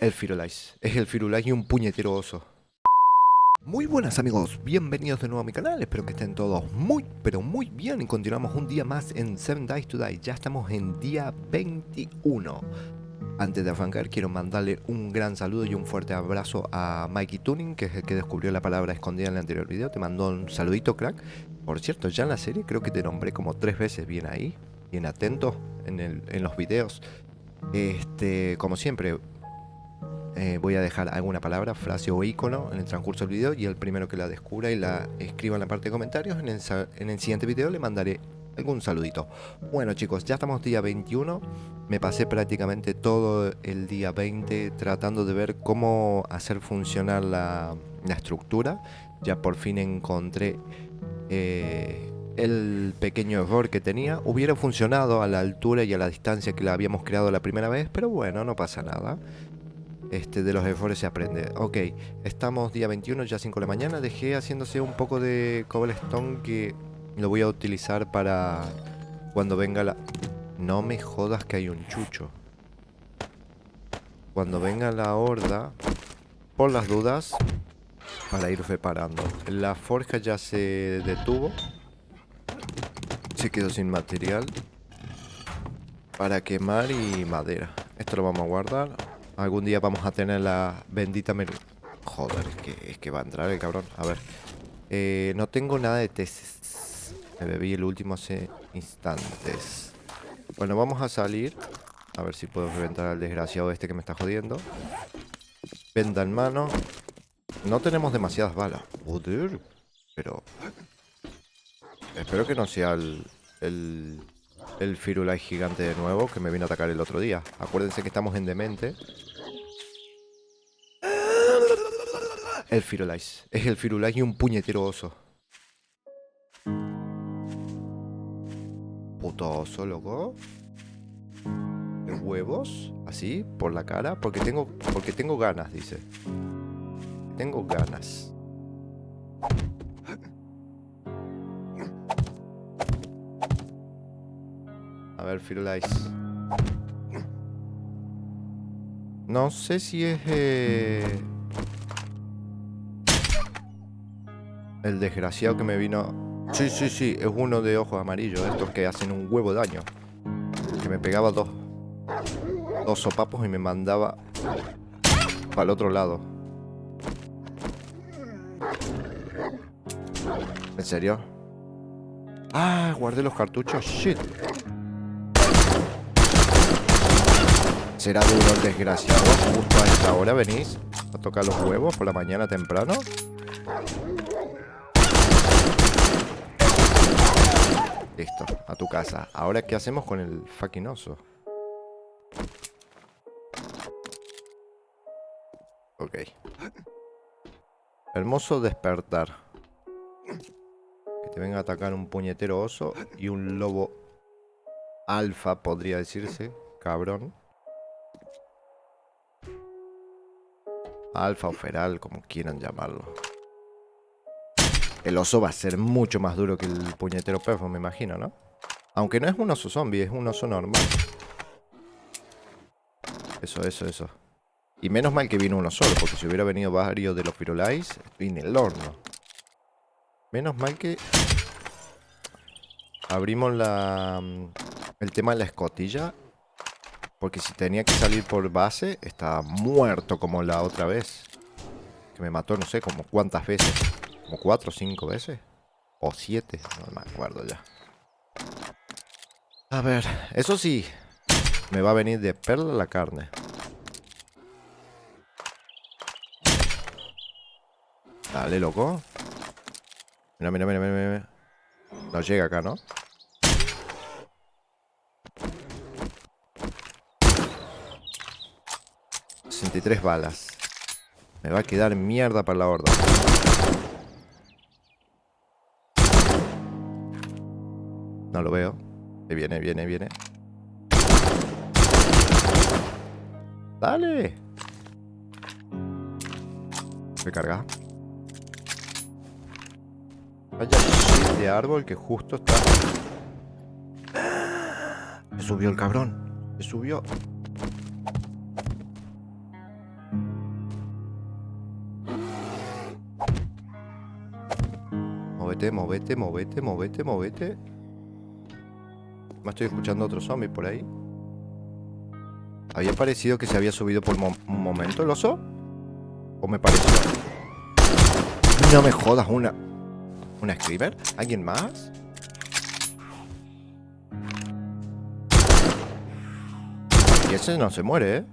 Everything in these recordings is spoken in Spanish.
El Firulais. Es el Firulais y un puñetero oso. Muy buenas amigos, bienvenidos de nuevo a mi canal, espero que estén todos muy, pero muy bien y continuamos un día más en 7 Days to Die, ya estamos en día 21. Antes de arrancar quiero mandarle un gran saludo y un fuerte abrazo a Mikey Tuning, que es el que descubrió la palabra escondida en el anterior video, te mandó un saludito crack. Por cierto, ya en la serie creo que te nombré como 3 veces, bien ahí, bien atento en los videos. Como siempre, voy a dejar alguna palabra, frase o icono en el transcurso del video y el primero que la descubra y la escriba en la parte de comentarios, en el siguiente video le mandaré algún saludito. Bueno chicos, ya estamos día 21, me pasé prácticamente todo el día 20 tratando de ver cómo hacer funcionar la estructura. Ya por fin encontré el pequeño error que tenía. Hubiera funcionado a la altura y a la distancia que la habíamos creado la primera vez, pero bueno, no pasa nada. De los errores se aprende. Ok, estamos día 21, ya 5 de la mañana. Dejé haciéndose un poco de cobblestone que lo voy a utilizar para cuando venga la... No me jodas que hay un chucho. Cuando venga la horda, por las dudas, para ir reparando. La forja ya se detuvo. Se quedó sin material para quemar y madera. Esto lo vamos a guardar. Algún día vamos a tener la bendita Joder, es que va a entrar el cabrón. A ver. No tengo nada de tesis. Me bebí el último hace instantes. Bueno, vamos a salir. A ver si puedo reventar al desgraciado este que me está jodiendo. Venda en mano. No tenemos demasiadas balas. Joder. Pero... espero que no sea el Firulais gigante de nuevo que me vino a atacar el otro día. Acuérdense que estamos en demente. El Firulais. Es el Firulais y un puñetero oso. Puto oso, loco. ¿De huevos? Así, por la cara. Porque tengo ganas, dice. Tengo ganas. A ver, Firulais. No sé si es... el desgraciado que me vino... Sí, sí, sí, es uno de ojos amarillos. Estos que hacen un huevo de daño. Que me pegaba dos sopapos y me mandaba para el otro lado. ¿En serio? Ah, guardé los cartuchos. Shit. ¿Será duro el desgraciado? Justo a esta hora venís a tocar los huevos por la mañana temprano. Listo, a tu casa. Ahora, ¿qué hacemos con el fucking oso? Ok. Hermoso despertar. Que te venga a atacar un puñetero oso y un lobo alfa, podría decirse. Cabrón. Alfa o feral, como quieran llamarlo. El oso va a ser mucho más duro que el puñetero perro, me imagino, ¿no? Aunque no es un oso zombie, es un oso normal. Eso. Y menos mal que vino uno solo, porque si hubiera venido varios de los Firulais, estoy en el horno. Menos mal que... abrimos el tema de la escotilla. Porque si tenía que salir por base, estaba muerto como la otra vez. Que me mató, no sé, como cuántas veces. Como 4 o 5 veces. O 7, no me acuerdo ya. A ver, eso sí. Me va a venir de perla la carne. Dale, loco. Mira. No llega acá, ¿no? ...63 balas. Me va a quedar mierda para la horda. No lo veo. Viene. ¡Dale! Recarga. Vaya shit de árbol que justo está... Se subió el cabrón. Se subió. Muévete, movete, movete, movete, movete. Me estoy escuchando otro zombie por ahí. Había parecido que se había subido por un momento el oso. ¿O me pareció? No me jodas, una screamer. ¿Alguien más? Y ese no se muere, ¿eh?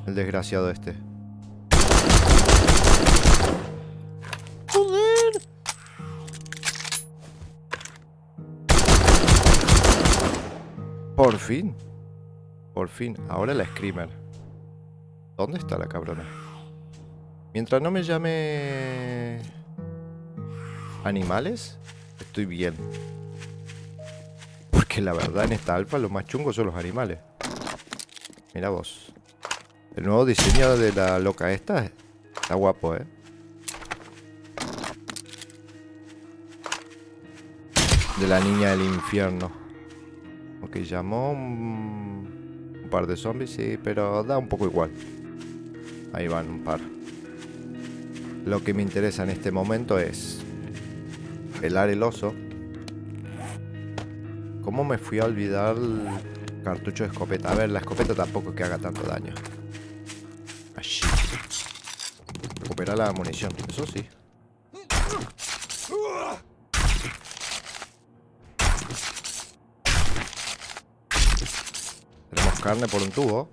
El desgraciado este. ¡Joder! Por fin. Por fin. Ahora la screamer. ¿Dónde está la cabrona? Mientras no me llame... animales, estoy bien. Porque la verdad en esta alfa lo más chungo son los animales. Mira vos. El nuevo diseño de la loca esta está guapo, ¿eh? De la niña del infierno. Ok, llamó un par de zombies, sí, pero da un poco igual. Ahí van un par. Lo que me interesa en este momento es pelar el oso. ¿Cómo me fui a olvidar el cartucho de escopeta? A ver, la escopeta tampoco es que haga tanto daño. Ay, recuperar la munición, eso sí. Tenemos carne por un tubo.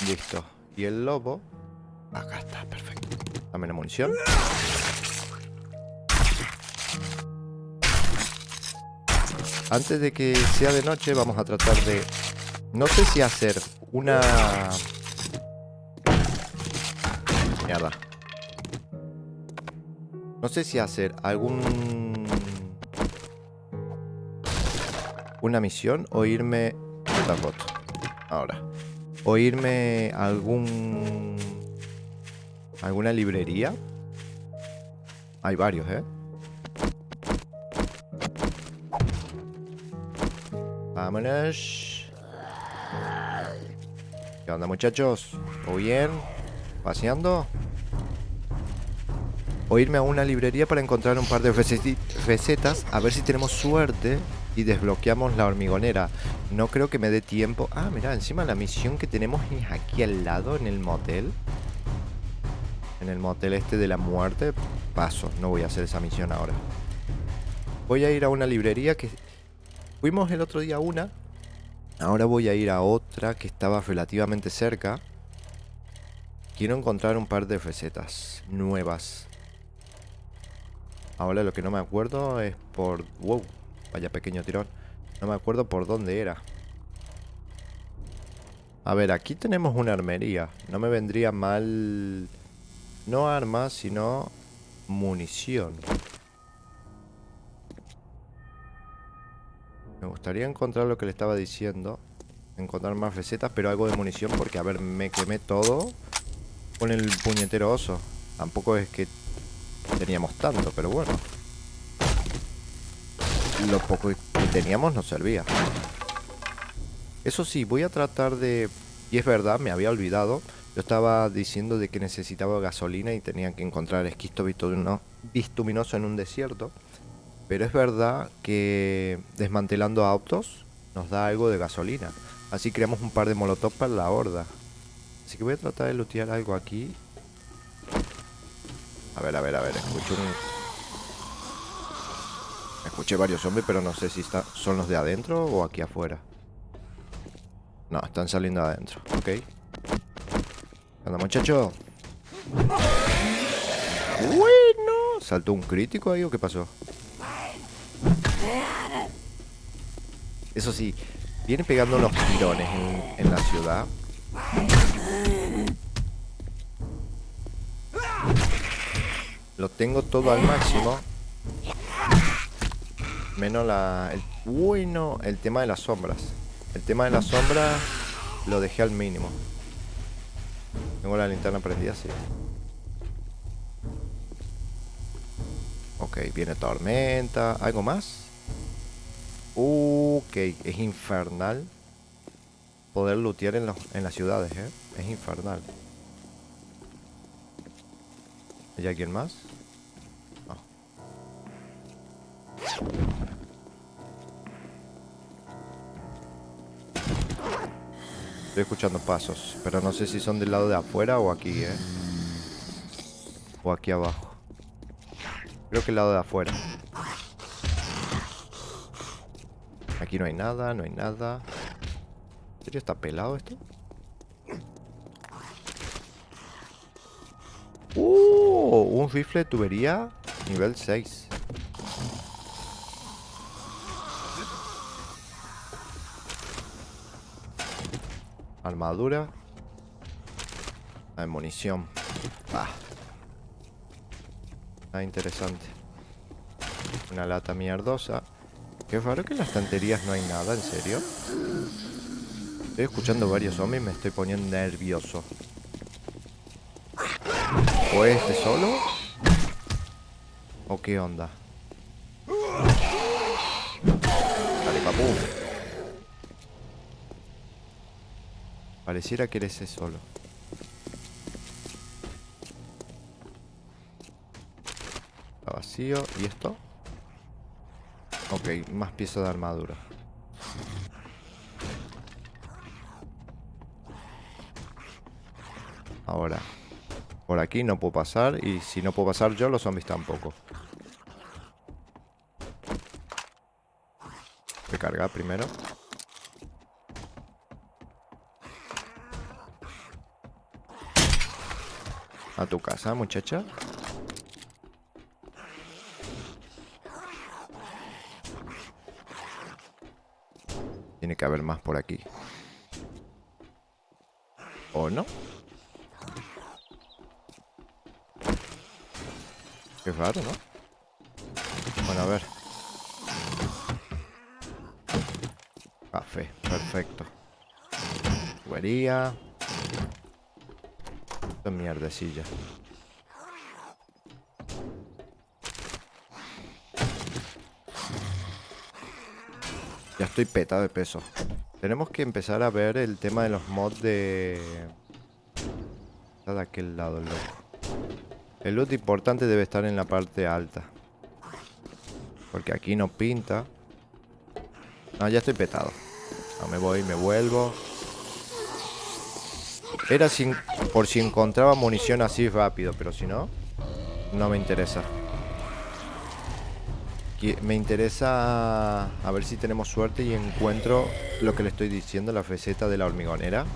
Listo. Y el lobo. Acá está, perfecto. Dame la munición. Antes de que sea de noche vamos a tratar de... No sé si hacer una... Mierda. No sé si hacer una misión o irme... Está roto. Ahora. O irme a alguna librería. Hay varios, ¿eh? Vámonos. ¿Qué onda, muchachos? ¿Todo bien? ¿Paseando? O irme a una librería para encontrar un par de recetas. A ver si tenemos suerte y desbloqueamos la hormigonera. No creo que me dé tiempo. Ah, mira, encima la misión que tenemos es aquí al lado, en el motel. En el motel este de la muerte. Paso, no voy a hacer esa misión ahora. Voy a ir a una librería que... Fuimos el otro día a una. Ahora voy a ir a otra que estaba relativamente cerca. Quiero encontrar un par de recetas nuevas. Ahora lo que no me acuerdo es por... Wow, vaya pequeño tirón. No me acuerdo por dónde era. A ver, aquí tenemos una armería. No me vendría mal... No armas, sino munición. Me gustaría encontrar lo que le estaba diciendo. Encontrar más recetas, pero algo de munición. Porque, a ver, me quemé todo con el puñetero oso. Tampoco es que teníamos tanto, pero bueno. Lo poco que teníamos nos servía. Eso sí, voy a tratar de... Y es verdad, me había olvidado. Yo estaba diciendo de que necesitaba gasolina y tenía que encontrar esquisto bituminoso en un desierto. Pero es verdad que desmantelando autos nos da algo de gasolina. Así creamos un par de molotov para la horda. Así que voy a tratar de lootear algo aquí. A ver, escuché varios zombies, pero no sé si son los de adentro o aquí afuera. No, están saliendo de adentro, ok. ¿Qué onda, muchacho? Bueno, ¿saltó un crítico ahí o qué pasó? Eso sí, viene pegando unos tirones en la ciudad. Lo tengo todo al máximo. Menos el tema de las sombras. El tema de las sombras lo dejé al mínimo. Tengo la linterna prendida, sí. Ok, viene tormenta. ¿Algo más? Ok, es infernal poder lootear en las ciudades, ¿eh? Es infernal. ¿Hay alguien más? No. Estoy escuchando pasos, pero no sé si son del lado de afuera o aquí, o aquí abajo. Creo que el lado de afuera. Aquí no hay nada, no hay nada. ¿En serio está pelado esto? Un rifle de tubería nivel 6. Armadura. Munición. Interesante. Una lata mierdosa. Qué raro que en las estanterías no hay nada, ¿en serio? Estoy escuchando varios zombies y me estoy poniendo nervioso. ¿O este solo? ¿O qué onda? Dale, papu. Pareciera que eres ese solo. Está vacío. ¿Y esto? Ok, más piezas de armadura. Ahora, por aquí no puedo pasar. Y si no puedo pasar yo, los zombies tampoco. Recarga primero. A tu casa, muchacha. Tiene que haber más por aquí. ¿O no? Qué raro, ¿no? Bueno, a ver. Café, perfecto. Tubería. Esto es mierdecilla. Ya estoy petado de peso. Tenemos que empezar a ver el tema de los mods de... Está de aquel lado el loco. El loot importante debe estar en la parte alta. Porque aquí no pinta. No, ya estoy petado. No, me voy, me vuelvo. Era por si encontraba munición así rápido, pero si no, no me interesa. Me interesa a ver si tenemos suerte y encuentro lo que le estoy diciendo, la receta de la hormigonera.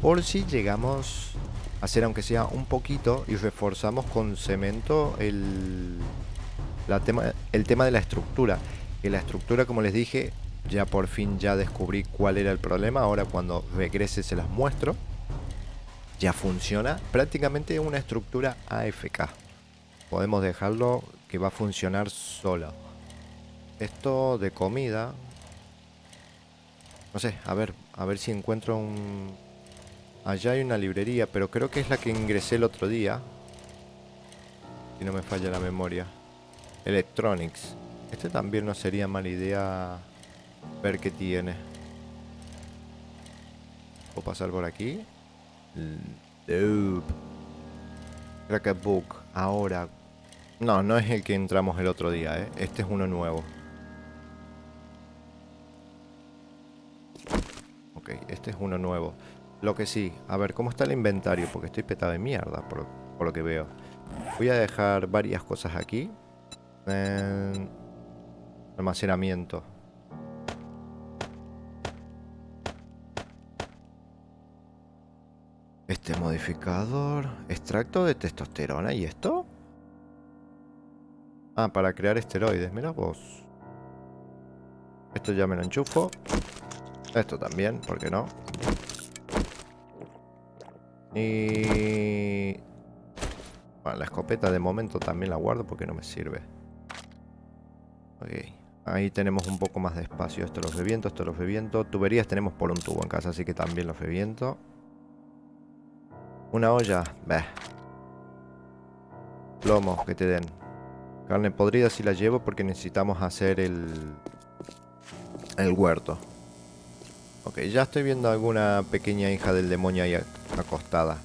Por si llegamos a hacer aunque sea un poquito y reforzamos con cemento el tema de la estructura. Que la estructura, como les dije, ya por fin ya descubrí cuál era el problema. Ahora cuando regrese se las muestro. Ya funciona prácticamente una estructura AFK. Podemos dejarlo que va a funcionar solo. Esto de comida, no sé, a ver si encuentro un... Allá hay una librería, pero creo que es la que ingresé el otro día, si no me falla la memoria. Electronics. Este también no sería mala idea ver qué tiene. ¿Puedo pasar por aquí? Nope. Crack a book. Ahora. No, no es el que entramos el otro día, ¿eh? Este es uno nuevo. Ok, este es uno nuevo. Lo que sí, a ver, ¿cómo está el inventario? Porque estoy petado de mierda, por lo que veo. Voy a dejar varias cosas aquí. Almacenamiento. Este modificador. Extracto de testosterona. ¿Y esto? Ah, para crear esteroides. Mira vos. Esto ya me lo enchufo. Esto también, ¿por qué no? Y... Bueno, la escopeta de momento también la guardo porque no me sirve. Ok. Ahí tenemos un poco más de espacio. Esto los reviento, esto los reviento. Tuberías tenemos por un tubo en casa, así que también los reviento. Una olla. Bah. Plomo, que te den. Carne podrida sí la llevo porque necesitamos hacer el huerto. Ok, ya estoy viendo alguna pequeña hija del demonio ahí acostada.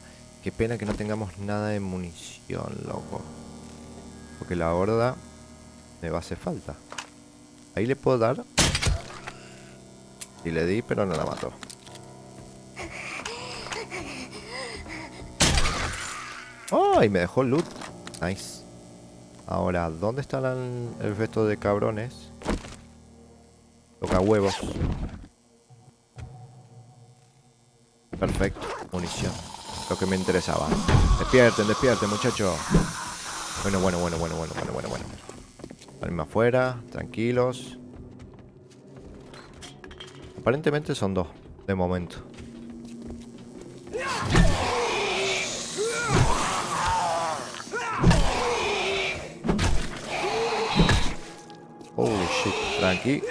Qué pena que no tengamos nada de munición, loco. Porque la horda me va a hacer falta. Ahí le puedo dar. Y le di, pero no la mató. ¡Oh! Y me dejó loot. Nice. Ahora, ¿dónde están el resto de cabrones? Toca huevos. Perfecto. Munición. Lo que me interesaba. Despierten, despierten, muchachos. Bueno. Venme afuera. Tranquilos. Aparentemente son dos. De momento. Holy shit. Tranqui.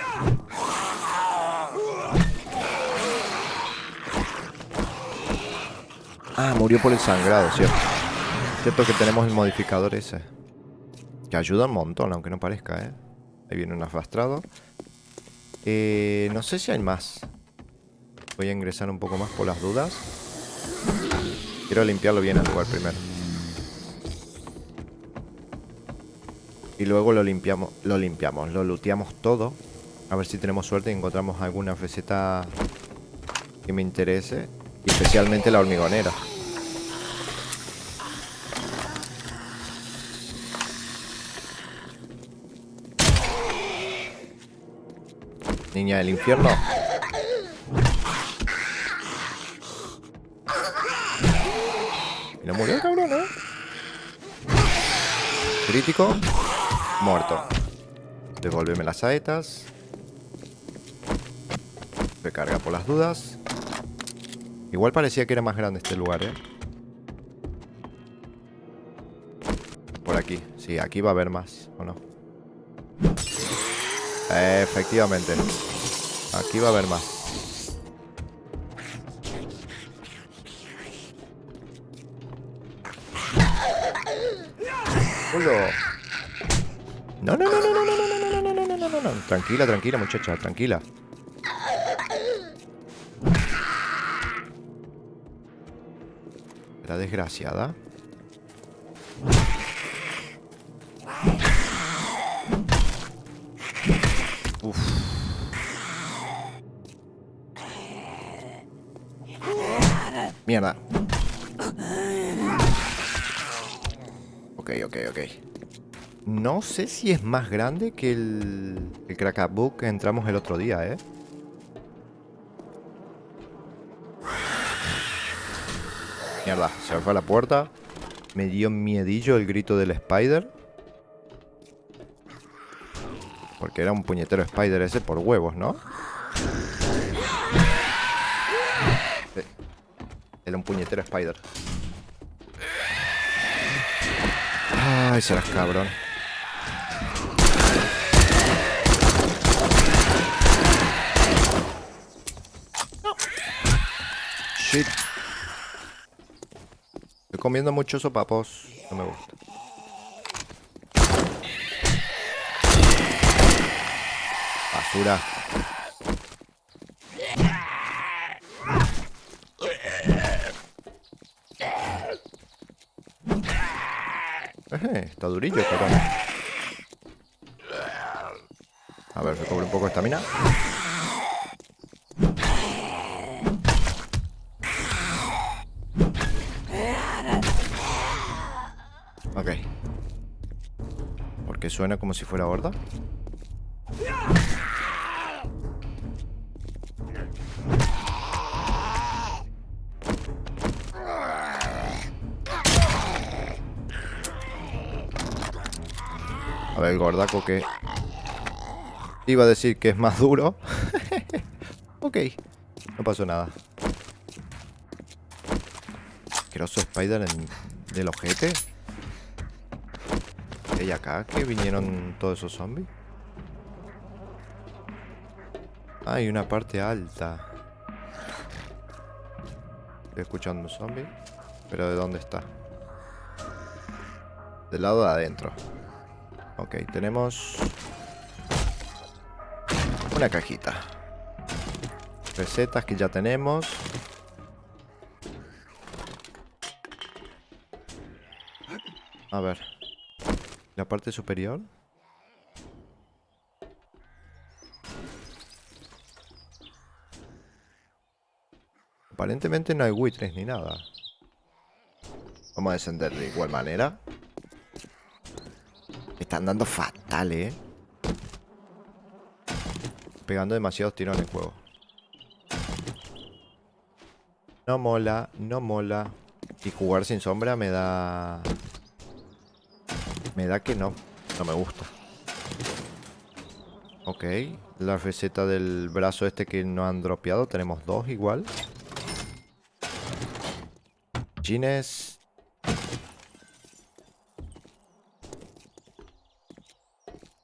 Ah, murió por el sangrado, ¿cierto? Cierto que tenemos el modificador ese. Que ayuda un montón, aunque no parezca, ¿eh? Ahí viene un arrastrado. No sé si hay más. Voy a ingresar un poco más por las dudas. Quiero limpiarlo bien el lugar primero. Y luego lo looteamos todo. A ver si tenemos suerte y encontramos alguna receta que me interese. Y especialmente la hormigonera. Niña del infierno. Y no murió el cabrón, ¿eh? Crítico. Muerto. Devuélveme las saetas. Recarga por las dudas. Igual parecía que era más grande este lugar, ¿eh? Por aquí. Sí, aquí va a haber más, ¿o no? Efectivamente. Aquí va a haber más. No. Tranquila, tranquila, muchacha, tranquila. La desgraciada. Uf. Mierda. Ok. No sé si es más grande que el Crackaboo que entramos el otro día, ¿eh? Mierda, se me fue a la puerta. Me dio miedillo el grito del Spider. Porque era un puñetero Spider ese por huevos, ¿no? Era un puñetero Spider. Ay, serás cabrón. Shit. Estoy comiendo muchos sopapos. No me gusta. Basura. Está durillo, cabrón. A ver, recobre un poco de estamina. Ok. ¿Por qué suena como si fuera horda? A ver, el gordaco que... Iba a decir que es más duro. Ok. No pasó nada. Asqueroso Spider del ojete. ¿Y acá que vinieron todos esos zombies? Hay una parte alta. Estoy escuchando un zombie. Pero ¿de dónde está? Del lado de adentro. Ok, tenemos una cajita. Recetas que ya tenemos. A ver. La parte superior. Aparentemente no hay buitres ni nada. Vamos a descender de igual manera. Me están dando fatal, Pegando demasiados tirones el juego. No mola, no mola. Y jugar sin sombra me da... Me da que no me gusta. Ok. La receta del brazo este que no han dropeado. Tenemos dos igual. Jeans.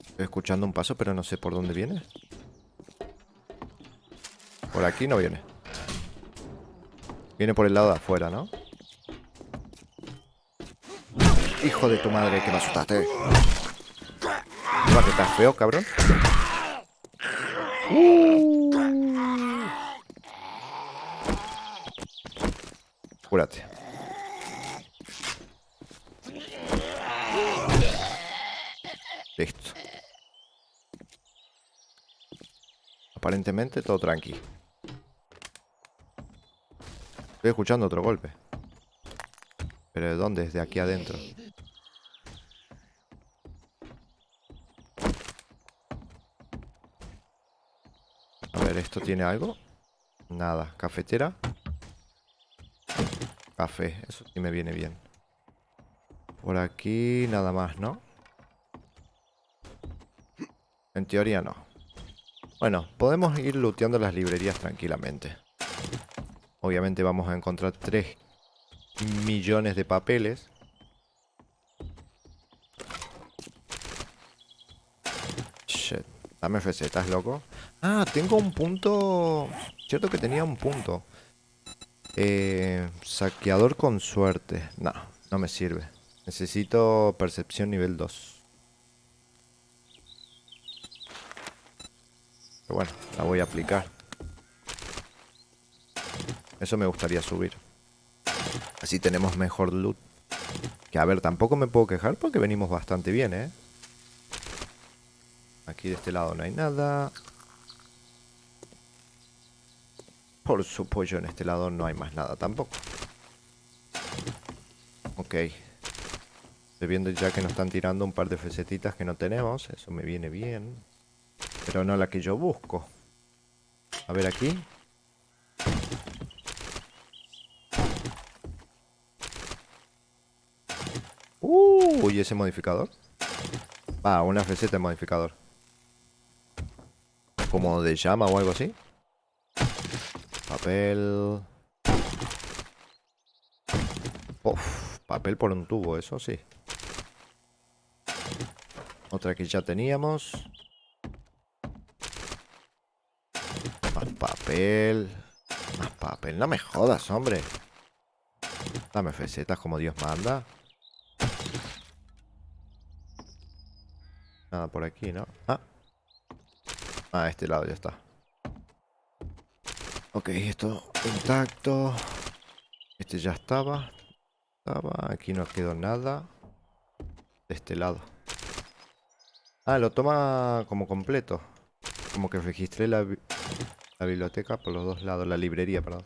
Estoy escuchando un paso, pero no sé por dónde viene. Por aquí no viene. Viene por el lado de afuera, ¿no? Hijo de tu madre, que me asustaste. ¿Va que estás feo, cabrón? Cúrate. Listo. Aparentemente todo tranqui. Estoy escuchando otro golpe. ¿Pero de dónde? Desde aquí adentro. A ver, ¿esto tiene algo? Nada. ¿Cafetera? Café. Eso sí me viene bien. Por aquí nada más, ¿no? En teoría no. Bueno, podemos ir looteando las librerías tranquilamente. Obviamente vamos a encontrar 3 millones de papeles. Shit. Dame FC, ¿estás loco? Ah, tengo un punto... Cierto que tenía un punto. Saqueador con suerte. No, no me sirve. Necesito percepción nivel 2. Pero bueno, la voy a aplicar. Eso me gustaría subir. Así tenemos mejor loot. Que a ver, tampoco me puedo quejar porque venimos bastante bien, ¿eh? Aquí de este lado no hay nada. Por supuesto, en este lado no hay más nada tampoco. Ok. Estoy viendo ya que nos están tirando un par de fesetitas que no tenemos. Eso me viene bien. Pero no la que yo busco. A ver aquí. ¿Y ese modificador? Ah, una receta de modificador. Como de llama o algo así. Papel. Uf, papel por un tubo, eso sí. Otra que ya teníamos. Más papel. Más papel. No me jodas, hombre. Dame recetas como Dios manda. Nada por aquí, ¿no? Este lado ya está. Ok, esto intacto. Este ya estaba. Aquí no quedó nada. De este lado. Lo toma como completo. Como que registré la biblioteca por los dos lados. La librería, perdón.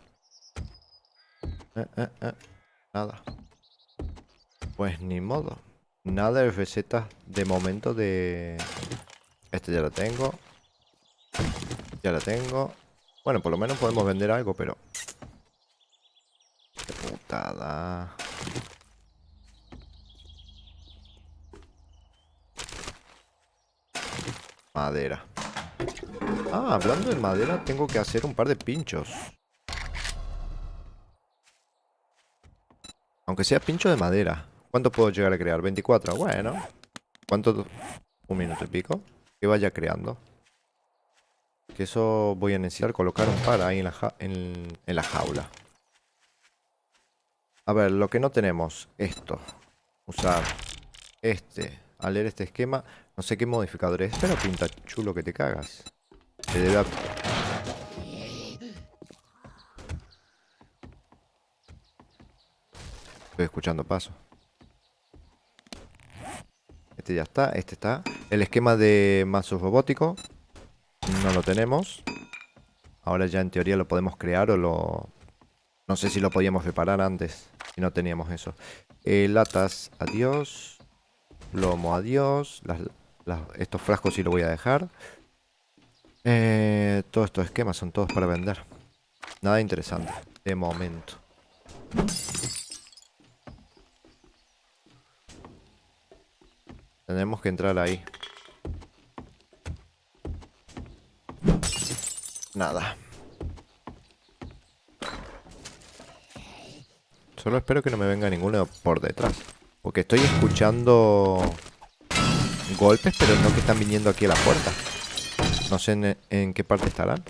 Nada. Pues ni modo. Nada de recetas de momento de... Este ya lo tengo. Ya lo tengo. Bueno, por lo menos podemos vender algo, pero... Qué putada. Madera. Hablando de madera, tengo que hacer un par de pinchos. Aunque sea pincho de madera. ¿Cuánto puedo llegar a crear? 24. Bueno. ¿Cuánto? Un minuto y pico. Que vaya creando. Que eso voy a necesitar colocar un par ahí en la jaula. A ver, lo que no tenemos. Esto. Usar este. Al leer este esquema. No sé qué modificador es. Pero pinta chulo que te cagas. Se debe... Estoy escuchando paso. Este ya está, este está. El esquema de mazos robótico no lo tenemos. Ahora ya en teoría lo podemos crear o lo... No sé si lo podíamos reparar antes. Si no teníamos eso. Latas, adiós. Plomo, adiós. Estos frascos sí lo voy a dejar. Todos estos esquemas son todos para vender. Nada interesante. De momento. Tenemos que entrar ahí. Nada. Solo espero que no me venga ninguno por detrás. Porque estoy escuchando golpes, pero no que están viniendo aquí a la puerta. No sé en qué parte estarán.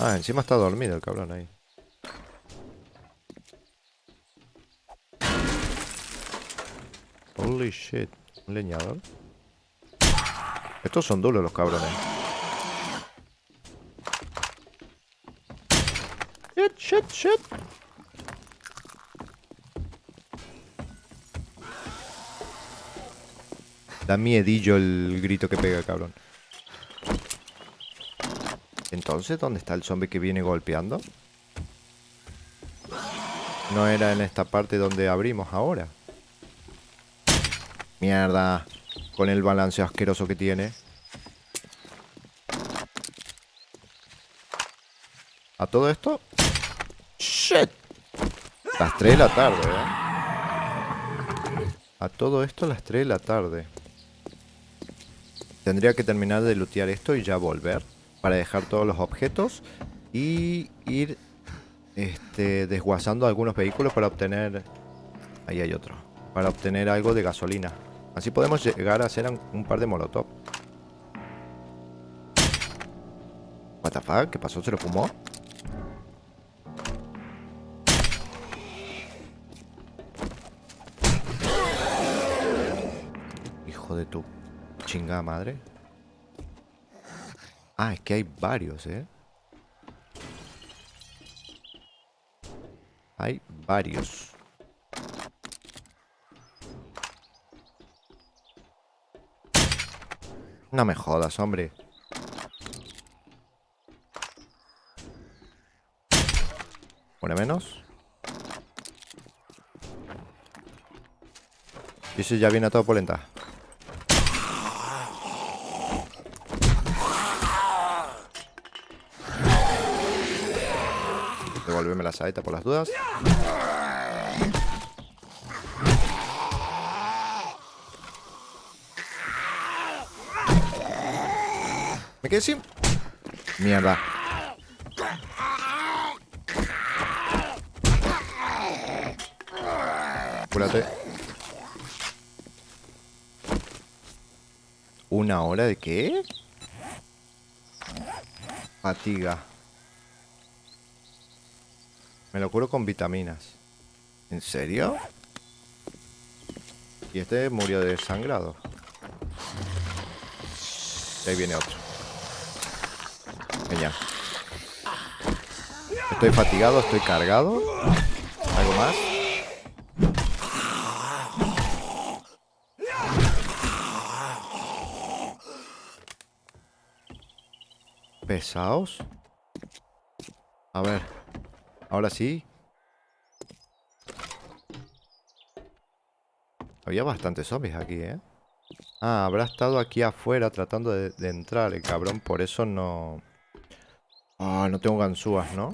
Ah, encima está dormido el cabrón ahí. Holy shit. ¿Un leñador? Estos son duros los cabrones. Shit, shit, shit. Da miedillo el grito que pega, cabrón. Entonces, ¿dónde está el zombie que viene golpeando? No era en esta parte donde abrimos ahora. Mierda. Con el balance asqueroso que tiene. A todo esto... ¡Shit! Las 3 de la tarde, A todo esto las 3 de la tarde. Tendría que terminar de lootear esto y ya volver. Para dejar todos los objetos. Y ir... desguazando algunos vehículos para obtener... Ahí hay otro. Para obtener algo de gasolina. Así podemos llegar a hacer un par de molotov. What the fuck? ¿Qué pasó? ¿Se lo fumó? Hijo de tu chingada madre. Ah, es que hay varios, Hay varios. No me jodas, hombre. Una menos. Y ese ya viene a toda polenta. Devolverme la saeta por las dudas. Me quedé sin... Mierda. Apúrate. ¿Una hora de qué? Fatiga. Me lo curo con vitaminas. ¿En serio? Y este murió desangrado. Y ahí viene otro. Genial. Estoy fatigado, estoy cargado. ¿Algo más? Pesados. A ver. Ahora sí. Había bastantes zombies aquí, Ah, habrá estado aquí afuera tratando de entrar el cabrón. Por eso no... Ah, no tengo ganzúas, ¿no?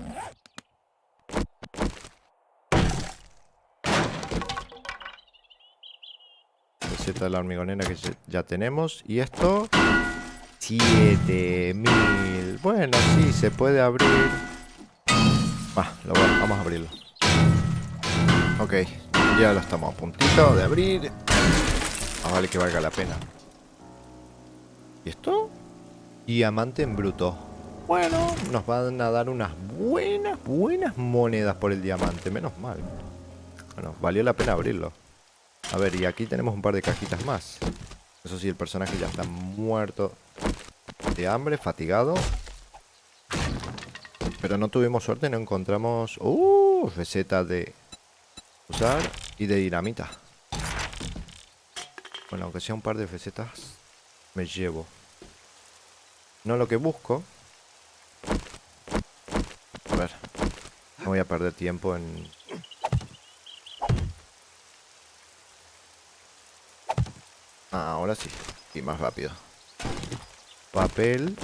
Receta de la hormigonera que ya tenemos. Y esto... 7000. Bueno, sí, se puede abrir. Vamos a abrirlo. Ok, ya lo estamos a puntito de abrir. Vale que valga la pena. ¿Y esto? Diamante en bruto. Bueno, nos van a dar unas buenas monedas por el diamante. Menos mal. Bueno, valió la pena abrirlo. A ver, y aquí tenemos un par de cajitas más. Eso sí, el personaje ya está muerto de hambre, fatigado. Pero no tuvimos suerte, no encontramos... receta de usar y de dinamita. Bueno, aunque sea un par de recetas, me llevo. No lo que busco. A ver. No voy a perder tiempo en... Ah, ahora sí. Y más rápido. Papel.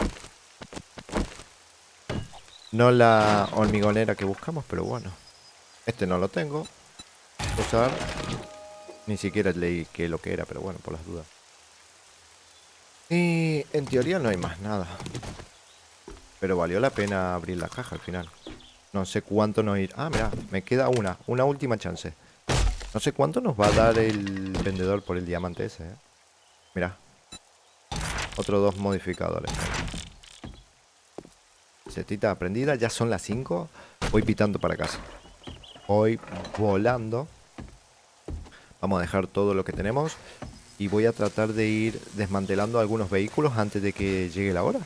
No la hormigonera que buscamos, pero bueno. Este no lo tengo. Usar. Ni siquiera leí qué lo que era, pero bueno, por las dudas. Y en teoría no hay más nada. Pero valió la pena abrir la caja al final. No sé cuánto nos ir. Ah, mira, me queda una última chance. No sé cuánto nos va a dar el vendedor por el diamante ese, ¿eh? Mira. Otros 2 modificadores. Setita aprendida, ya son las 5. Voy pitando para casa. Voy volando. Vamos a dejar todo lo que tenemos. Y voy a tratar de ir desmantelando algunos vehículos antes de que llegue la hora.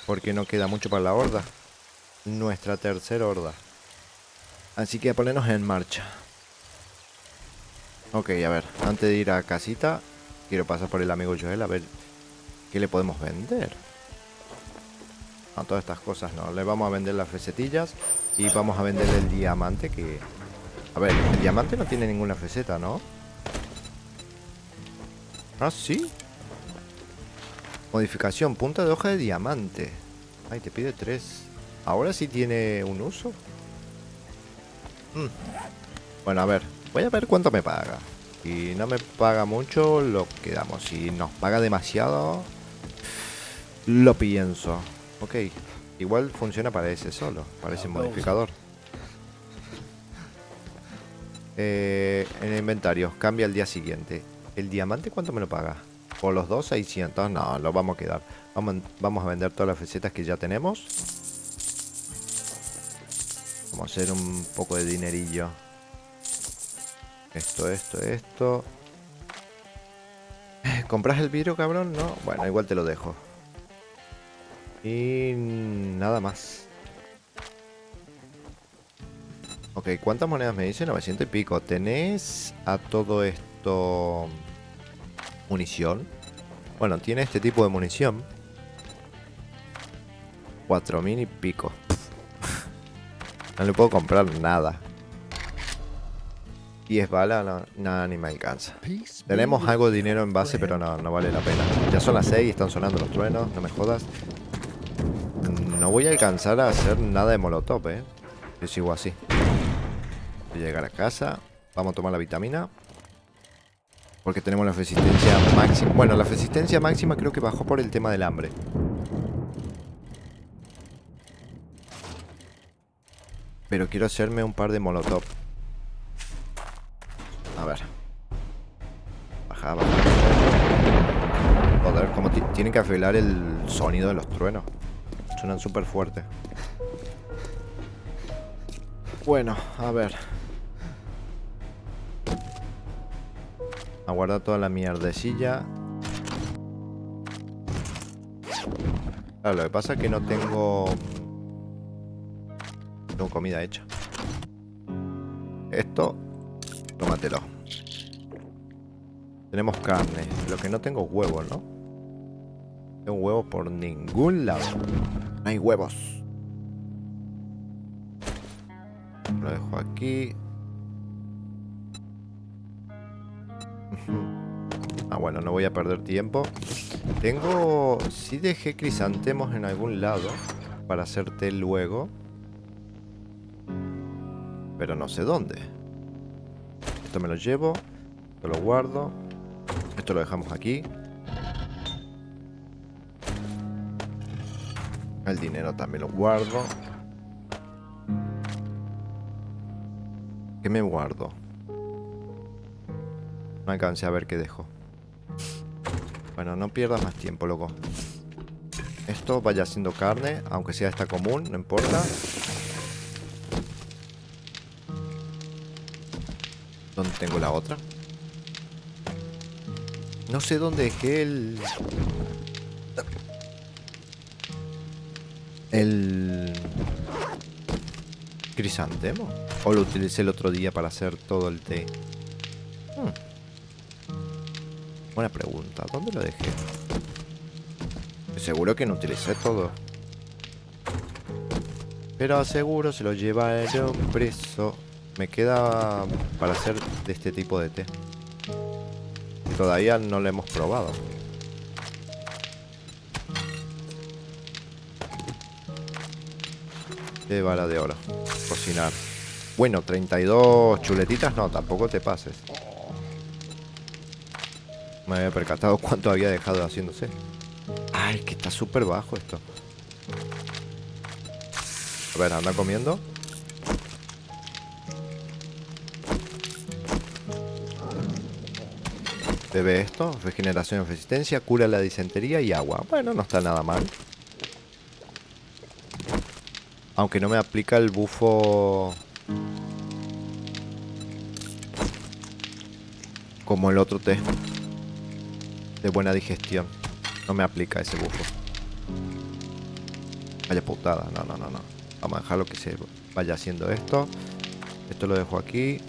Porque no queda mucho para la horda. Nuestra tercera horda. Así que a ponernos en marcha. Ok, a ver, antes de ir a casita, quiero pasar por el amigo Joel a ver qué le podemos vender. A todas estas cosas no, le vamos a vender las recetillas y vamos a venderle el diamante que... A ver, el diamante no tiene ninguna receta, ¿no? Ah, sí. Modificación, punta de hoja de diamante. Ay, te pide 3. Ahora sí tiene un uso. Bueno, a ver, voy a ver cuánto me paga. Si no me paga mucho, lo quedamos. Si nos paga demasiado, lo pienso. Ok, igual funciona para ese solo, para ese modificador. En el inventario, cambia el día siguiente. ¿El diamante cuánto me lo paga? Por los 2, 600. No, lo vamos a quedar. Vamos a vender todas las recetas que ya tenemos. Vamos a hacer un poco de dinerillo. Esto. ¿Compras el vidrio, cabrón? No. Bueno, igual te lo dejo. Y nada más. Ok, ¿cuántas monedas me dice? 900 y pico. ¿Tenés a todo esto munición? Bueno, tiene este tipo de munición. 4000 y pico. No le puedo comprar nada. 10 balas, no, nada, ni me alcanza. Tenemos algo de dinero en base, pero no vale la pena. Ya son las 6 y están sonando los truenos, no me jodas. No voy a alcanzar a hacer nada de molotov, Yo sigo así. Voy a llegar a casa. Vamos a tomar la vitamina. Porque tenemos la resistencia máxima. Bueno, la resistencia máxima creo que bajó por el tema del hambre. Pero quiero hacerme un par de molotov. A ver. Baja. Joder, como tienen que arreglar el sonido de los truenos. Suenan súper fuerte. Bueno, a ver. A guardar toda la mierdecilla. Claro, lo que pasa es que no tengo comida hecha. Esto, tómatelo. Tenemos carne. Lo que no tengo huevos, ¿no? No tengo huevos por ningún lado. No hay huevos. Lo dejo aquí. Ah, bueno, no voy a perder tiempo. Tengo... Sí dejé crisantemos en algún lado para hacer té luego. Pero no sé dónde. Esto me lo llevo. Esto lo guardo. Esto lo dejamos aquí. El dinero también lo guardo. ¿Qué me guardo? No alcancé a ver qué dejo. Bueno, no pierdas más tiempo, loco. Esto vaya siendo carne, aunque sea esta común, no importa. ¿Dónde tengo la otra? No sé dónde dejé el... El crisantemo. O lo utilicé el otro día para hacer todo el té. Buena pregunta. ¿Dónde lo dejé? Seguro que no utilicé todo. Pero seguro se lo llevaron preso. Me queda para hacer de este tipo de té. Todavía no lo hemos probado. De vara de oro. Cocinar. Bueno, 32 chuletitas no, tampoco te pases. Me había percatado cuánto había dejado haciéndose. Ay, que está súper bajo esto. A ver, anda comiendo. Bebe esto, regeneración y resistencia, cura la disentería y agua. Bueno, no está nada mal. Aunque no me aplica el bufo como el otro té de buena digestión. No me aplica ese bufo. Vaya putada, no. Vamos a dejarlo que se vaya haciendo esto. Esto lo dejo aquí.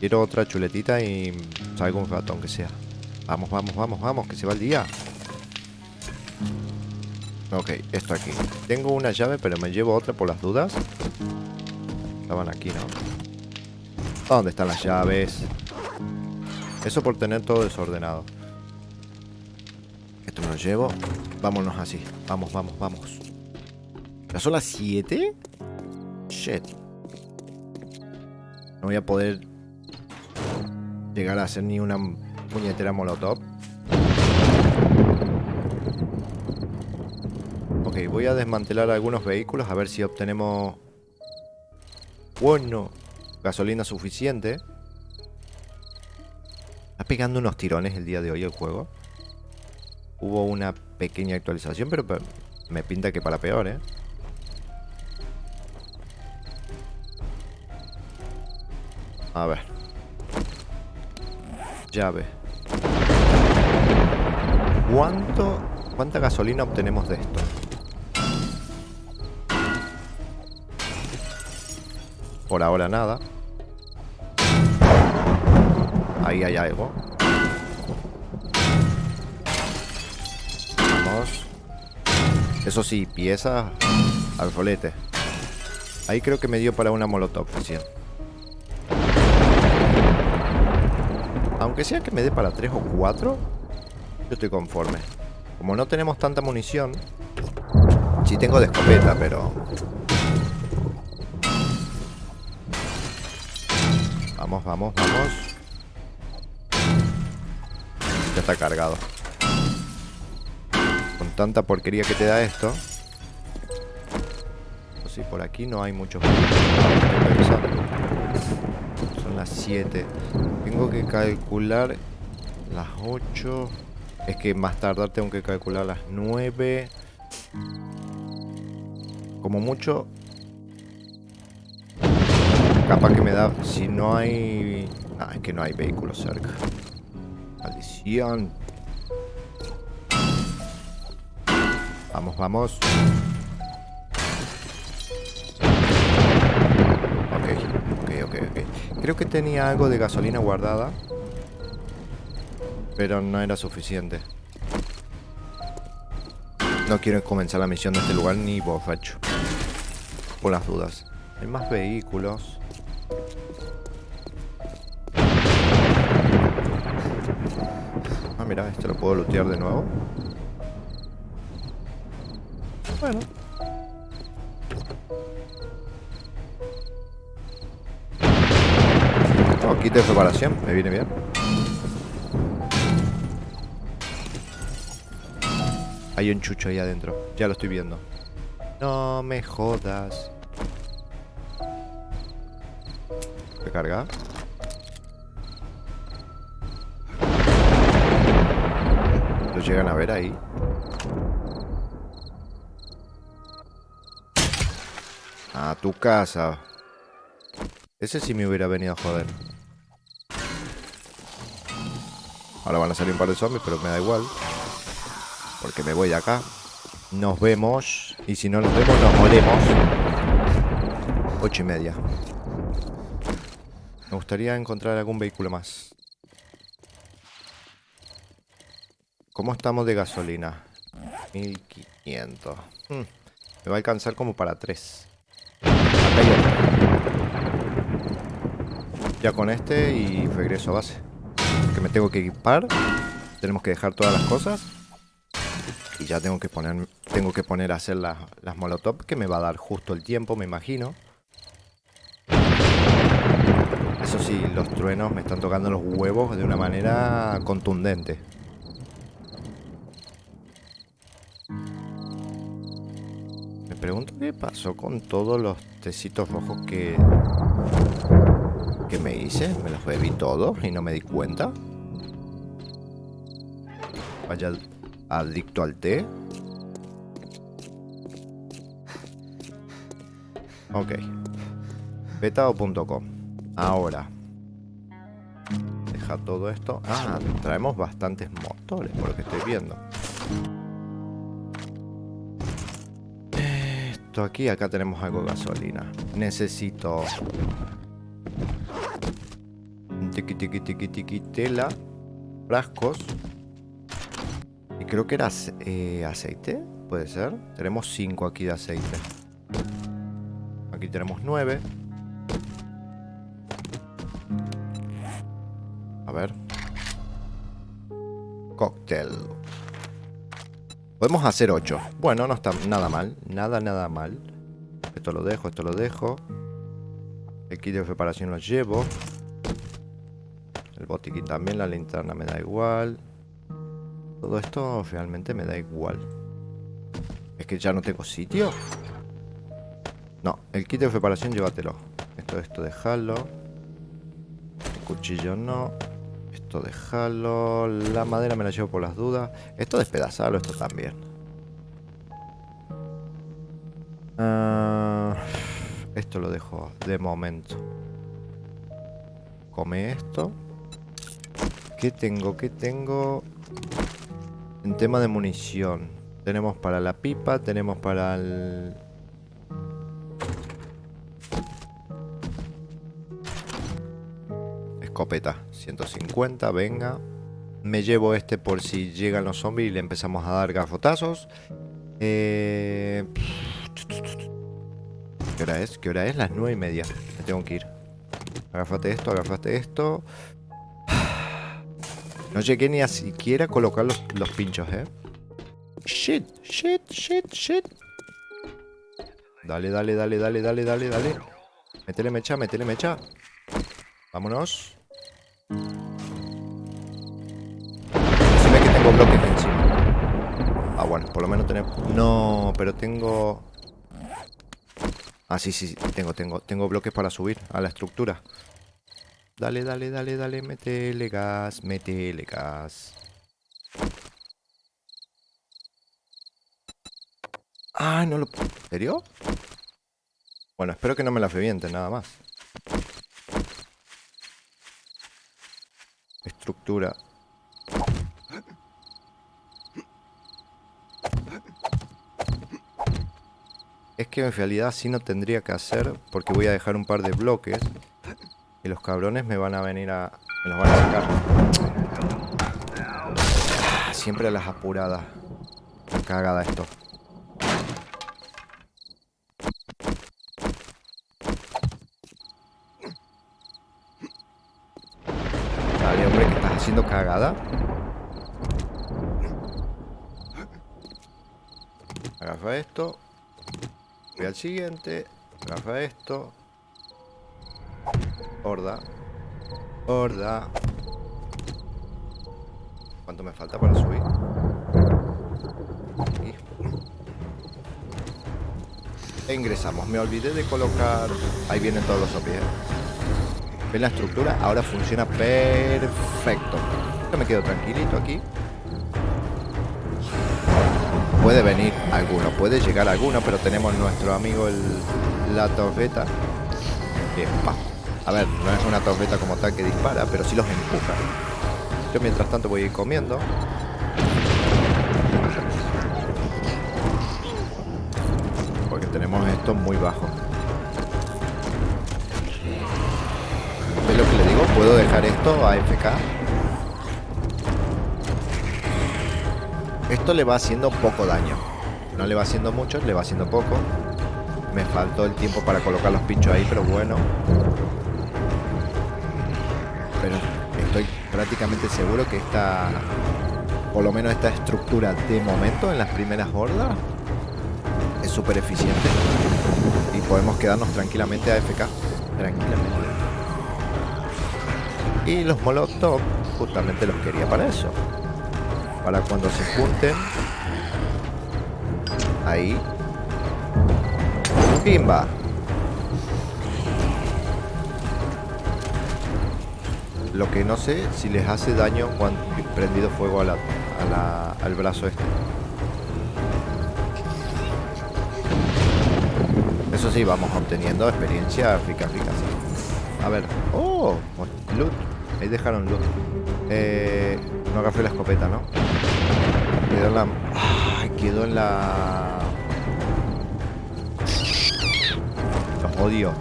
Quiero otra chuletita y salgo un rato aunque sea. Vamos, que se va el día. Ok, esto aquí. Tengo una llave, pero me llevo otra por las dudas. Estaban aquí, ¿no? ¿Dónde están las llaves? Eso por tener todo desordenado. Esto me lo llevo. Vámonos así. Vamos. ¿Ya son las 7? Shit. No voy a poder llegar a hacer ni una puñetera molotov. Ok, voy a desmantelar algunos vehículos a ver si obtenemos... Bueno, gasolina suficiente. Está pegando unos tirones el día de hoy el juego. Hubo una pequeña actualización, pero me pinta que para peor, ¿eh? A ver. Llave. ¿Cuánta gasolina obtenemos de esto? Por ahora nada. Ahí hay algo. Vamos. Eso sí, piezas al rolete. Ahí creo que me dio para una molotov recién. Aunque sea que me dé para 3 o 4, yo estoy conforme. Como no tenemos tanta munición, sí tengo de escopeta, pero... Vamos. Ya está cargado. Con tanta porquería que te da esto. O sí, por aquí no hay muchos. Son las 7. Tengo que calcular las 8. Es que más tardar tengo que calcular las 9. Como mucho. Capaz que me da. Si no hay. Es que no hay vehículos cerca. Maldición. Vamos. Ok. Creo que tenía algo de gasolina guardada. Pero no era suficiente. No quiero comenzar la misión de este lugar ni borracho. Por las dudas. Hay más vehículos. Ah, mira, este lo puedo lootear de nuevo. Bueno. Oh, kit de preparación, me viene bien. Hay un chucho ahí adentro, ya lo estoy viendo. No me jodas. Recarga. ¿Lo llegan a ver ahí? A tu casa. Ese sí me hubiera venido a joder. Ahora van a salir un par de zombies, pero me da igual. Porque me voy de acá. Nos vemos. Y si no nos vemos, nos molemos. 8:30. Me gustaría encontrar algún vehículo más. ¿Cómo estamos de gasolina? 1500. Me va a alcanzar como para 3. Acá hay otro. Ya con este y regreso a base. Que me tengo que equipar. Tenemos que dejar todas las cosas. Y ya tengo que poner a hacer las molotov, que me va a dar justo el tiempo, me imagino. Eso sí, los truenos me están tocando los huevos de una manera contundente. Me pregunto qué pasó con todos los tecitos rojos que me hice. Me los bebí todos y no me di cuenta. Vaya adicto al té. Ok. Betao.com. Ahora. Deja todo esto. Ah, traemos bastantes motores por lo que estoy viendo. Esto aquí, acá tenemos algo de gasolina. Necesito... Tiki, tela. Frascos. Y creo que era aceite. ¿Puede ser? Tenemos 5 aquí de aceite. Aquí tenemos 9. A ver. Cóctel. Podemos hacer 8. Bueno, no está nada mal. Nada mal. Esto lo dejo, esto lo dejo. El kit de preparación lo llevo. El botiquín también, la linterna me da igual. Todo esto realmente me da igual. Es que ya no tengo sitio. No, el kit de preparación llévatelo. Esto déjalo. El cuchillo no. Esto déjalo. La madera me la llevo por las dudas. Esto despedazalo, esto también. Esto lo dejo de momento. Come esto. ¿Qué tengo? ¿Qué tengo? En tema de munición. Tenemos para la pipa, tenemos para el... Escopeta, 150, venga. Me llevo este por si llegan los zombies y le empezamos a dar garrotazos. ¿Qué hora es? ¿Qué hora es? Las 9:30. Me tengo que ir. Agárrate esto. No llegué ni a siquiera colocar los pinchos, Shit. Dale. Métele mecha. Vámonos. Decime que tengo bloques encima. Ah, bueno, por lo menos tenemos... No, pero tengo... Ah, sí, tengo bloques para subir a la estructura. Dale, métele gas. Ah, no lo... ¿En serio? Bueno, espero que no me la revienten, nada más. Estructura. Es que en realidad así no tendría que hacer, porque voy a dejar un par de bloques y los cabrones me van a venir a... me los van a sacar. Siempre a las apuradas. Qué cagada esto. Dale, hombre, que estás haciendo cagada. Agarra esto. Voy al siguiente. Agarra esto. Horda. ¿Cuánto me falta para subir? Aquí. E ingresamos. Me olvidé de colocar... Ahí vienen todos los zombies. ¿Ven la estructura? Ahora funciona perfecto. Yo me quedo tranquilito aquí. Puede venir alguno, puede llegar alguno, pero tenemos nuestro amigo la torreta. A ver, no es una torreta como tal que dispara, pero sí los empuja. Yo mientras tanto voy a ir comiendo. tenemos esto muy bajo. ¿Ves lo que le digo? Puedo dejar esto a AFK. Esto le va haciendo poco daño. No le va haciendo mucho, le va haciendo poco. Me faltó el tiempo para colocar los pinchos ahí, pero bueno. Pero estoy prácticamente seguro que esta, por lo menos esta estructura de momento en las primeras hordas, es súper eficiente. Y podemos quedarnos tranquilamente a AFK. Tranquilamente. Y los molotov justamente los quería para eso. Para cuando se junten. Ahí. ¡Pimba! Lo que no sé si les hace daño cuando prendido fuego al brazo este. Eso sí, vamos obteniendo experiencia rica. A ver. ¡Oh! Loot. Ahí dejaron loot. No agarré la escopeta, ¿no? Quedó en la... ¡Ay! Quedó en la... Los odio.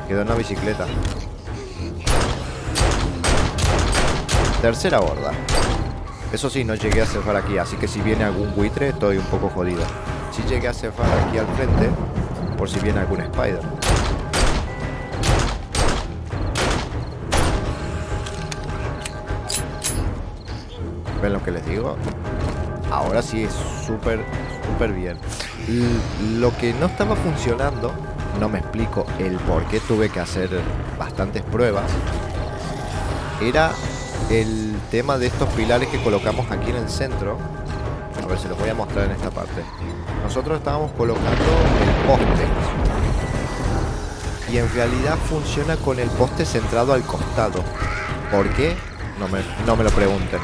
Quedó en la bicicleta. Tercera horda. Eso sí, no llegué a cerrar aquí, así que si viene algún buitre estoy un poco jodido. Si llegué a cerrar aquí al frente, por si viene algún spider. ¿Ven lo que les digo? Ahora sí es súper bien. Lo que no estaba funcionando, no me explico el por qué tuve que hacer bastantes pruebas, era el tema de estos pilares que colocamos aquí en el centro. A ver, se los voy a mostrar en esta parte. Nosotros estábamos colocando el poste y en realidad funciona con el poste centrado al costado. ¿Por qué? No me lo pregunten.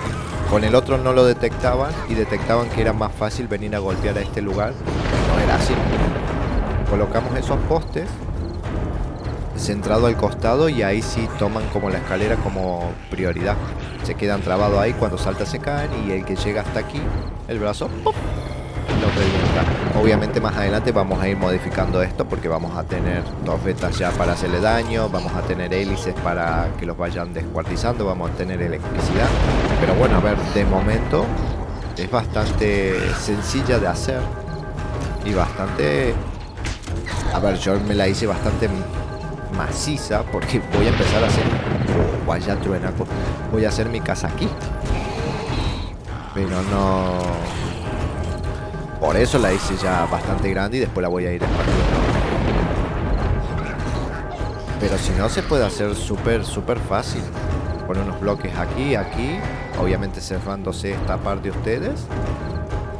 Con el otro no lo detectaban y detectaban que era más fácil venir a golpear a este lugar. No era así. Colocamos esos postes centrado al costado y ahí sí toman como la escalera como prioridad. Se quedan trabados ahí, cuando salta se caen y el que llega hasta aquí, el brazo, ¡pum!, lo revienta. Obviamente más adelante vamos a ir modificando esto porque vamos a tener torretas ya para hacerle daño, vamos a tener hélices para que los vayan descuartizando, vamos a tener electricidad. Pero bueno, a ver, de momento es bastante sencilla de hacer y bastante... A ver, yo me la hice bastante maciza porque voy a empezar a hacer... Oh, vaya truena, voy a hacer mi casa aquí. Pero no... Por eso la hice ya bastante grande y después la voy a ir expandiendo. Pero si no, se puede hacer súper fácil. Poner unos bloques aquí, obviamente cerrándose esta parte de ustedes.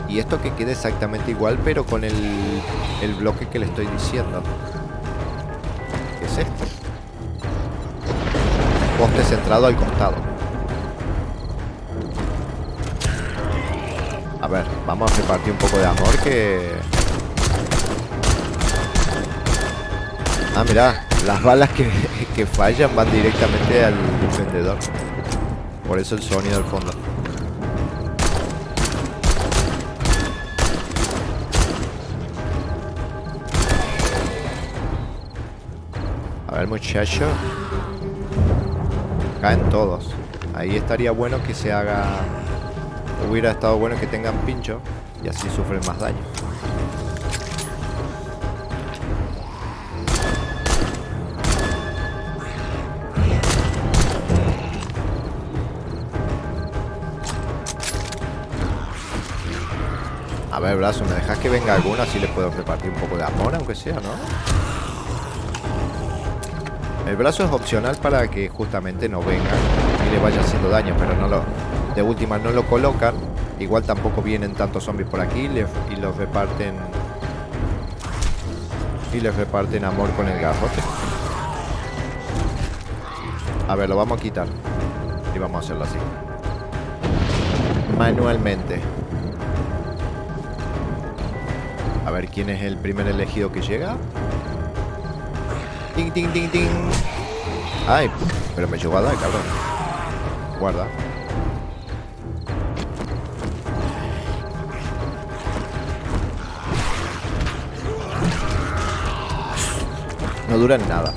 Y esto que quede exactamente igual, pero con el bloque que le estoy diciendo. ¿Qué es esto? Poste centrado al costado. A ver, vamos a repartir un poco de amor que... Ah, mirá, las balas que fallan van directamente al vendedor. Por eso el sonido del fondo. A ver, muchacho. Caen todos. Ahí estaría bueno que se haga... Hubiera estado bueno que tengan pincho y así sufren más daño. A ver, brazo, ¿me dejas que venga alguna? Así les puedo repartir un poco de amor, aunque sea, ¿no? El brazo es opcional para que justamente no vengan y le vaya haciendo daño, pero no lo... De última no lo colocan. Igual tampoco vienen tantos zombies por aquí y los reparten. Y les reparten amor con el garrote. A ver, lo vamos a quitar. Y vamos a hacerlo así. Manualmente. A ver quién es el primer elegido que llega. Ting, ting, ting, ting. Ay, pero me llegó a dar, cabrón. Guarda. No duran nada.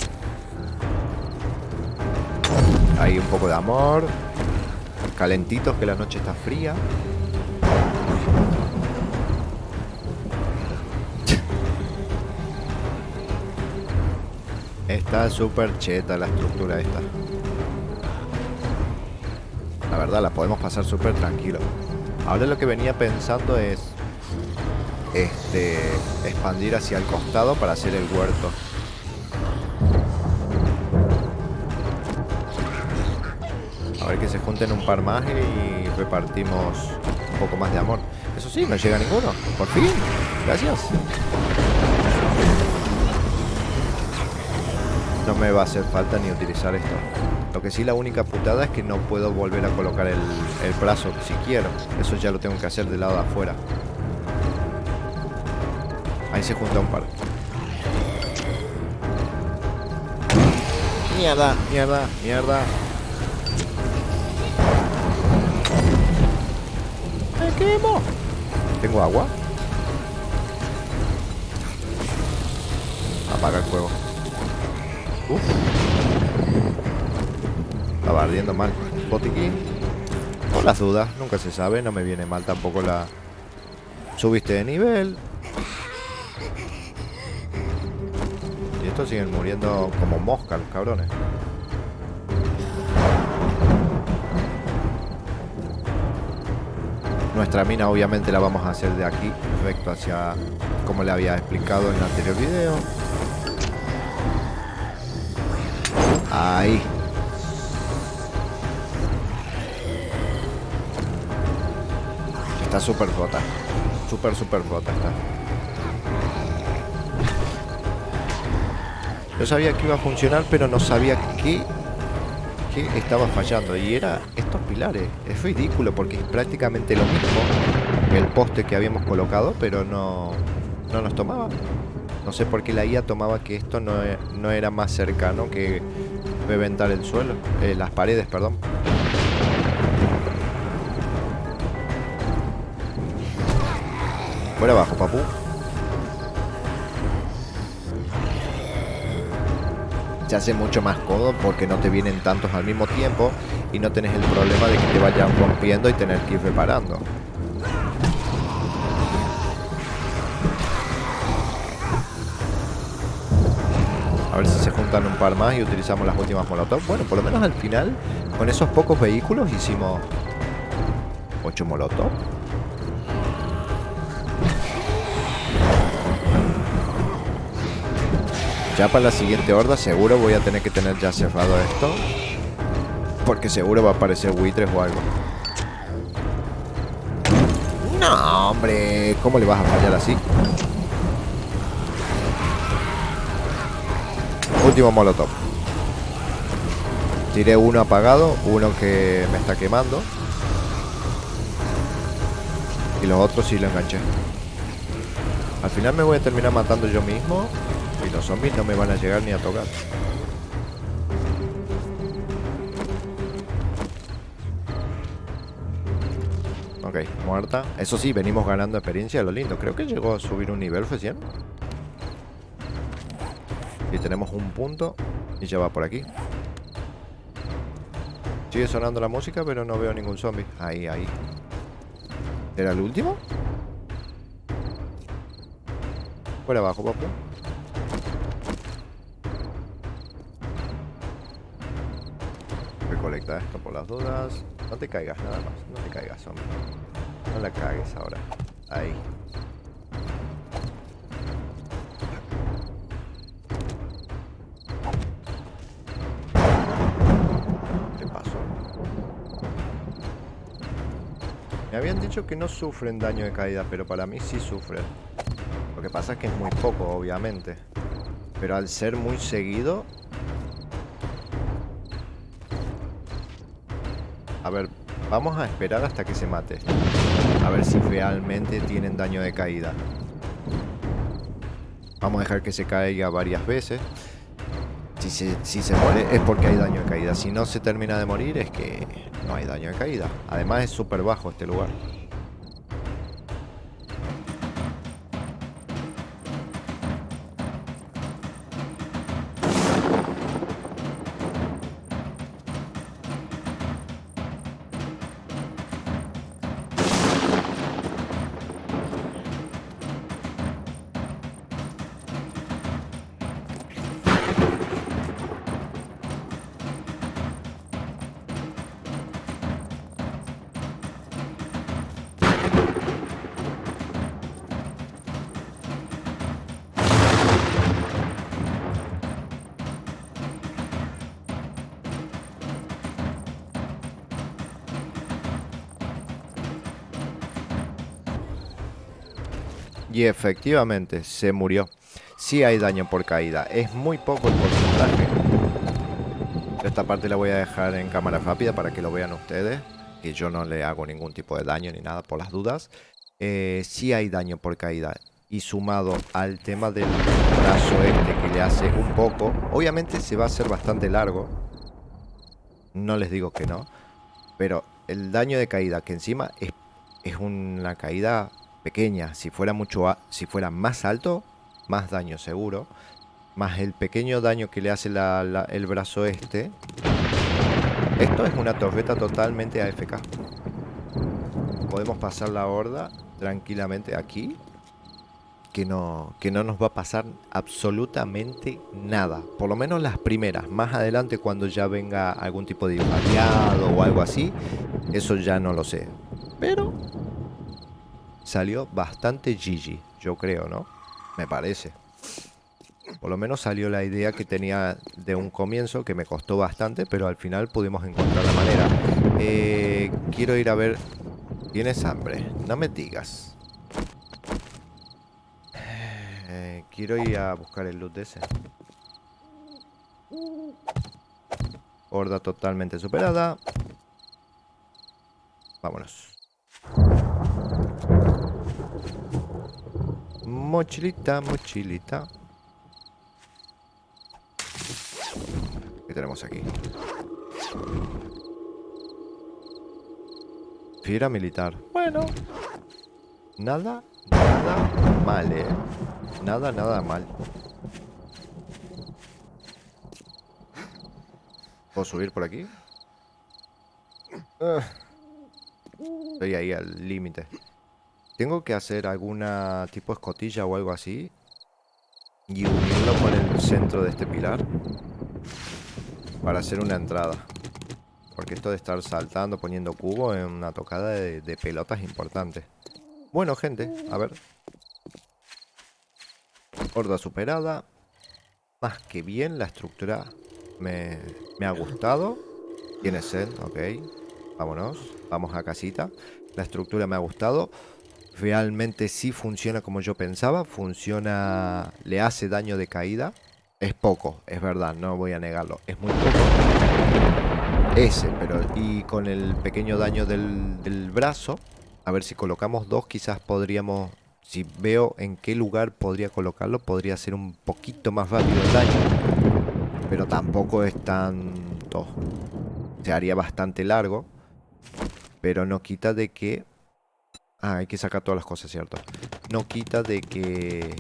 Hay un poco de amor. Calentitos, que la noche está fría. Está súper cheta la estructura esta. La verdad, la podemos pasar súper tranquilo. Ahora lo que venía pensando es expandir hacia el costado para hacer el huerto. A ver que se junten un par más y repartimos un poco más de amor. Eso sí, no llega ninguno. Por fin. Gracias. No me va a hacer falta ni utilizar esto. Lo que sí, la única putada es que no puedo volver a colocar el brazo si quiero. Eso ya lo tengo que hacer del lado de afuera. Ahí se junta un par. Mierda, mierda, mierda. ¡Me quemo! ¿Tengo agua? Apaga el fuego. Uf. Estaba ardiendo mal. Botiquín. Con las dudas, nunca se sabe. No me viene mal tampoco la... Subiste de nivel. Y estos siguen muriendo como moscas, los cabrones. Nuestra mina obviamente la vamos a hacer de aquí, recto hacia, como le había explicado en el anterior video. Ahí. Está súper rota. Súper rota está. Yo sabía que iba a funcionar, pero no sabía qué estaba fallando. Y era estos pilares. Es ridículo porque es prácticamente lo mismo que el poste que habíamos colocado, pero no nos tomaba. No sé por qué la IA tomaba que esto no era más cercano que reventar el suelo. Las paredes, perdón. Por abajo, papu. Se hace mucho más cómodo porque no te vienen tantos al mismo tiempo y no tenés el problema de que te vayan rompiendo y tener que ir reparando. A ver si se juntan un par más y utilizamos las últimas molotov. Bueno, por lo menos al final, con esos pocos vehículos hicimos 8 molotov. Ya para la siguiente horda seguro voy a tener que tener ya cerrado esto, porque seguro va a aparecer buitres o algo. No, hombre, ¿cómo le vas a fallar así? Último molotov. Tiré uno apagado, uno que me está quemando, y los otros sí lo enganché. Al final me voy a terminar matando yo mismo. Y los zombies no me van a llegar ni a tocar. Ok, muerta. Eso sí, venimos ganando experiencia, lo lindo. Creo que llegó a subir un nivel recién. Y tenemos un punto. Y ya va por aquí. Sigue sonando la música, pero no veo ningún zombie. Ahí, ahí. ¿Era el último? Por abajo, papu. Recolecta esto por las dudas. No te caigas, nada más. No te caigas, hombre. No la cagues ahora. Ahí. ¿Qué pasó? Me habían dicho que no sufren daño de caída, pero para mí sí sufren. Lo que pasa es que es muy poco, obviamente. Pero al ser muy seguido... A ver, vamos a esperar hasta que se mate. A ver si realmente tienen daño de caída. Vamos a dejar que se caiga varias veces. Si se muere es porque hay daño de caída. Si no se termina de morir es que no hay daño de caída. Además es súper bajo este lugar. Y efectivamente, se murió. Sí hay daño por caída. Es muy poco el porcentaje. Esta parte la voy a dejar en cámara rápida para que lo vean ustedes. Que yo no le hago ningún tipo de daño ni nada por las dudas. Sí hay daño por caída. Y sumado al tema del brazo este que le hace un poco. Obviamente se va a hacer bastante largo. No les digo que no. Pero el daño de caída que encima es una caída pequeña. Si fuera si fuera más alto, más daño seguro. Más el pequeño daño que le hace el brazo este. Esto es una torreta totalmente AFK. Podemos pasar la horda tranquilamente aquí. Que no nos va a pasar absolutamente nada. Por lo menos las primeras. Más adelante cuando ya venga algún tipo de variado o algo así. Eso ya no lo sé. Pero salió bastante GG, yo creo, ¿no? Me parece. Por lo menos salió la idea que tenía de un comienzo, que me costó bastante, pero al final pudimos encontrar la manera. Quiero ir a ver... ¿Tienes hambre? No me digas. Quiero ir a buscar el loot de ese. Horda totalmente superada. Vámonos. Mochilita, mochilita. ¿Qué tenemos aquí? Fiera militar. Bueno. Nada mal, Nada mal. ¿Puedo subir por aquí? Estoy ahí al límite. Tengo que hacer alguna tipo escotilla o algo así. Y unirlo con el centro de este pilar. Para hacer una entrada. Porque esto de estar saltando, poniendo cubo, es una tocada de pelotas importante. Bueno, gente, a ver. Horda superada. Más que bien, la estructura me ha gustado. Tiene sed, ok. Vámonos, vamos a casita. La estructura me ha gustado. Realmente sí funciona como yo pensaba. Funciona, le hace daño de caída. Es poco, es verdad, no voy a negarlo. Es muy poco. Pero y con el pequeño daño del brazo. A ver si colocamos dos, quizás podríamos... Si veo en qué lugar podría colocarlo, podría ser un poquito más rápido el daño. Pero tampoco es tanto. Se haría bastante largo. Pero no quita de que... Ah, hay que sacar todas las cosas, ¿cierto? No quita de que...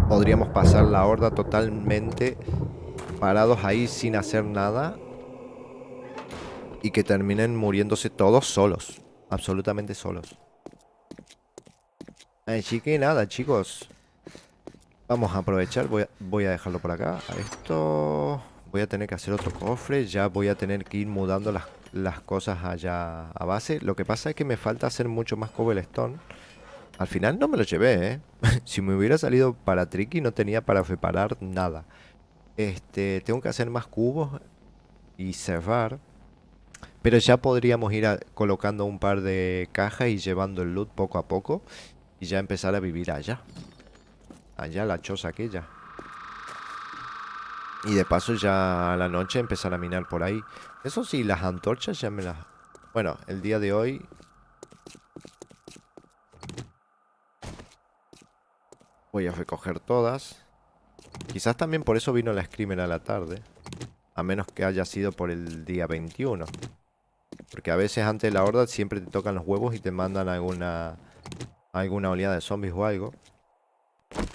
Podríamos pasar la horda totalmente parados ahí sin hacer nada. Y que terminen muriéndose todos solos. Absolutamente solos. Así que nada, chicos. Vamos a aprovechar. Voy a dejarlo por acá. Esto... Voy a tener que hacer otro cofre. Ya voy a tener que ir mudando las cosas allá a base. Lo que pasa es que me falta hacer mucho más cobblestone. Al final no me lo llevé, ¿eh? Si me hubiera salido para Tricky no tenía para reparar nada. Tengo que hacer más cubos y cerrar. Pero ya podríamos ir colocando un par de cajas y llevando el loot poco a poco. Y ya empezar a vivir allá. Allá la choza aquella. Y de paso ya a la noche empezar a minar por ahí. Eso sí, las antorchas ya me las... Bueno, el día de hoy... Voy a recoger todas. Quizás también por eso vino la Screamer a la tarde. A menos que haya sido por el día 21. Porque a veces antes de la horda siempre te tocan los huevos y te mandan alguna oleada de zombies o algo.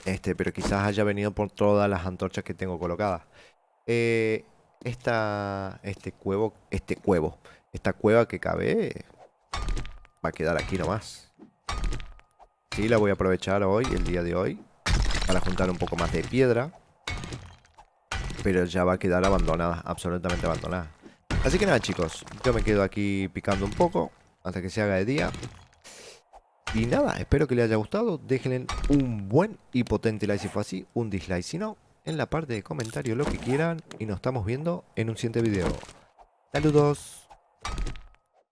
Pero quizás haya venido por todas las antorchas que tengo colocadas. Esta cueva que cabe va a quedar aquí nomás. Sí, la voy a aprovechar hoy, el día de hoy, para juntar un poco más de piedra. Pero ya va a quedar abandonada, absolutamente abandonada. Así que nada, chicos, yo me quedo aquí picando un poco hasta que se haga de día. Y nada, espero que les haya gustado. Déjenle un buen y potente like si fue así, un dislike si no, en la parte de comentarios lo que quieran. Y nos estamos viendo en un siguiente video. Saludos.